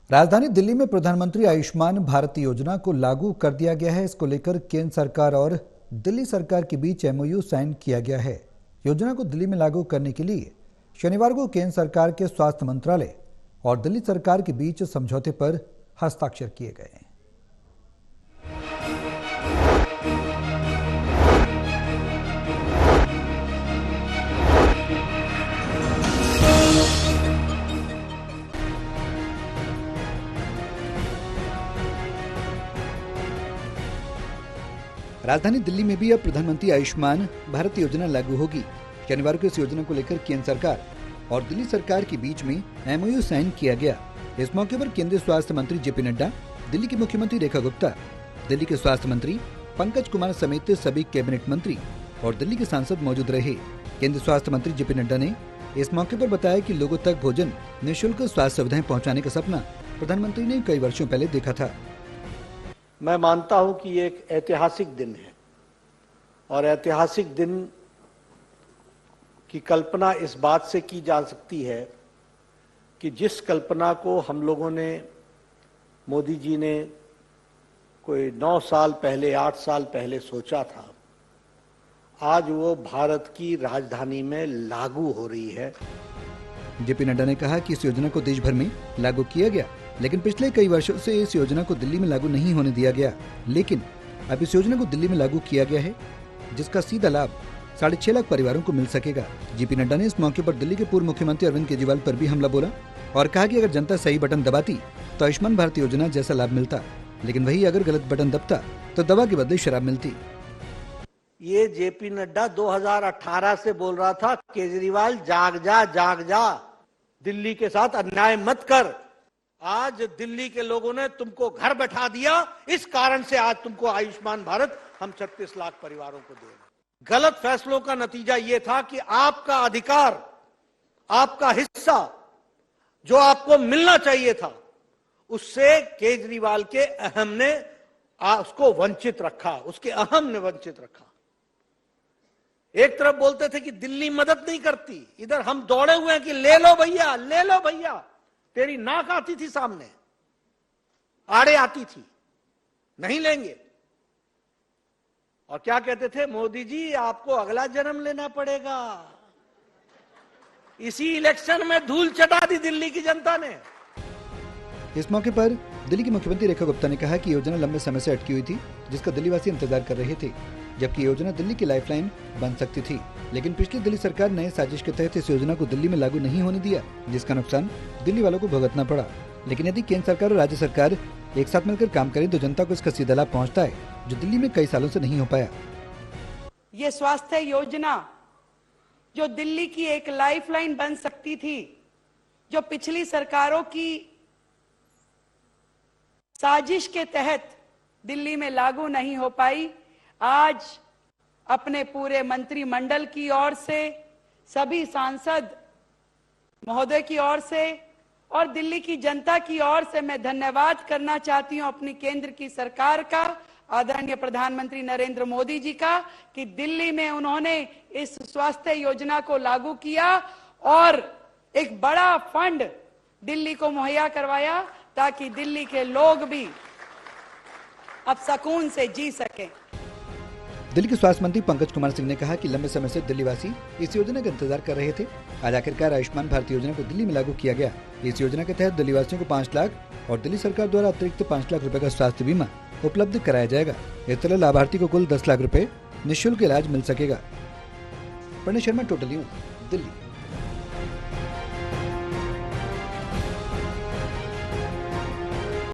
राजधानी दिल्ली में प्रधानमंत्री आयुष्मान भारत योजना को लागू कर दिया गया है। इसको लेकर केंद्र सरकार और दिल्ली सरकार के बीच एमओयू साइन किया गया है। योजना को दिल्ली में लागू करने के लिए शनिवार को केंद्र सरकार के स्वास्थ्य मंत्रालय और दिल्ली सरकार के बीच समझौते पर हस्ताक्षर किए गए हैं। राजधानी दिल्ली में भी अब प्रधानमंत्री आयुष्मान भारत योजना लागू होगी। शनिवार को इस योजना को लेकर केंद्र सरकार और दिल्ली सरकार के बीच में एमओयू साइन किया गया। इस मौके पर केंद्रीय स्वास्थ्य मंत्री जेपी नड्डा, दिल्ली की मुख्यमंत्री रेखा गुप्ता, दिल्ली के स्वास्थ्य मंत्री पंकज कुमार समेत सभी कैबिनेट मंत्री और दिल्ली के सांसद मौजूद रहे। केंद्रीय स्वास्थ्य मंत्री जेपी नड्डा ने इस मौके पर बताया कि लोगों तक भोजन, निःशुल्क स्वास्थ्य सुविधाएं पहुँचाने का सपना प्रधानमंत्री ने कई वर्षों पहले देखा था। मैं मानता हूं कि ये एक ऐतिहासिक दिन है और ऐतिहासिक दिन की कल्पना इस बात से की जा सकती है कि जिस कल्पना को हम लोगों ने, मोदी जी ने कोई 9 साल पहले, 8 साल पहले सोचा था, आज वो भारत की राजधानी में लागू हो रही है। जेपी नड्डा ने कहा कि इस योजना को देश भर में लागू किया गया, लेकिन पिछले कई वर्षों से इस योजना को दिल्ली में लागू नहीं होने दिया गया। लेकिन अब इस योजना को दिल्ली में लागू किया गया है, जिसका सीधा लाभ 6.5 लाख परिवारों को मिल सकेगा। जेपी नड्डा ने इस मौके पर दिल्ली के पूर्व मुख्यमंत्री अरविंद केजरीवाल पर भी हमला बोला और कहा कि अगर जनता सही बटन दबाती तो आयुष्मान भारत योजना जैसा लाभ मिलता, लेकिन वही अगर गलत बटन दबता तो दवा के बदले शराब मिलती। ये जेपी नड्डा 2018 से बोल रहा था, केजरीवाल जाग जा, दिल्ली के साथ अन्याय मत कर। आज दिल्ली के लोगों ने तुमको घर बैठा दिया, इस कारण से आज तुमको आयुष्मान भारत हम 36 लाख परिवारों को दे रहे हैं। गलत फैसलों का नतीजा यह था कि आपका अधिकार, आपका हिस्सा जो आपको मिलना चाहिए था, उससे केजरीवाल के अहम ने उसको वंचित रखा, उसके अहम ने वंचित रखा। एक तरफ बोलते थे कि दिल्ली मदद नहीं करती, इधर हम दौड़े हुए हैं कि ले लो भैया, तेरी नाक आती थी सामने, आड़े आती थी, नहीं लेंगे। और क्या कहते थे, मोदी जी आपको अगला जन्म लेना पड़ेगा। इसी इलेक्शन में धूल चटा दी दिल्ली की जनता ने। इस मौके पर दिल्ली की मुख्यमंत्री रेखा गुप्ता ने कहा कि योजना लंबे समय से अटकी हुई थी, जिसका दिल्लीवासी इंतजार कर रहे थे, जबकि योजना दिल्ली की लाइफलाइन बन सकती थी। लेकिन पिछली दिल्ली सरकार ने साजिश के तहत इस योजना को दिल्ली में लागू नहीं होने दिया, जिसका नुकसान दिल्ली वालों को भुगतना पड़ा। लेकिन यदि केंद्र सरकार और राज्य सरकार एक साथ मिलकर काम करें तो जनता को इसका सीधा लाभ पहुँचता है, जो दिल्ली में कई सालों से नहीं हो पाया। ये स्वास्थ्य योजना जो दिल्ली की एक लाइफलाइन बन सकती थी, जो पिछली सरकारों की साजिश के तहत दिल्ली में लागू नहीं हो पाई, आज अपने पूरे मंत्रिमंडल की ओर से, सभी सांसद महोदय की ओर से और दिल्ली की जनता की ओर से मैं धन्यवाद करना चाहती हूं अपनी केंद्र की सरकार का, आदरणीय प्रधानमंत्री नरेंद्र मोदी जी का, कि दिल्ली में उन्होंने इस स्वास्थ्य योजना को लागू किया और एक बड़ा फंड दिल्ली को मुहैया करवाया, ताकि दिल्ली के लोग भी अब सुकून से जी सकें। दिल्ली के स्वास्थ्य मंत्री पंकज कुमार सिंह ने कहा कि लंबे समय से दिल्लीवासी इस योजना का इंतजार कर रहे थे। आज आखिरकार आयुष्मान भारत योजना को दिल्ली में लागू किया गया। इस योजना के तहत दिल्लीवासियों को 5 लाख और दिल्ली सरकार द्वारा अतिरिक्त 5 लाख रुपए का स्वास्थ्य बीमा उपलब्ध कराया जाएगा। इस तरह लाभार्थी को कुल 10 लाख रुपए निःशुल्क इलाज मिल सकेगा। Pranay Sharma, total news, Delhi.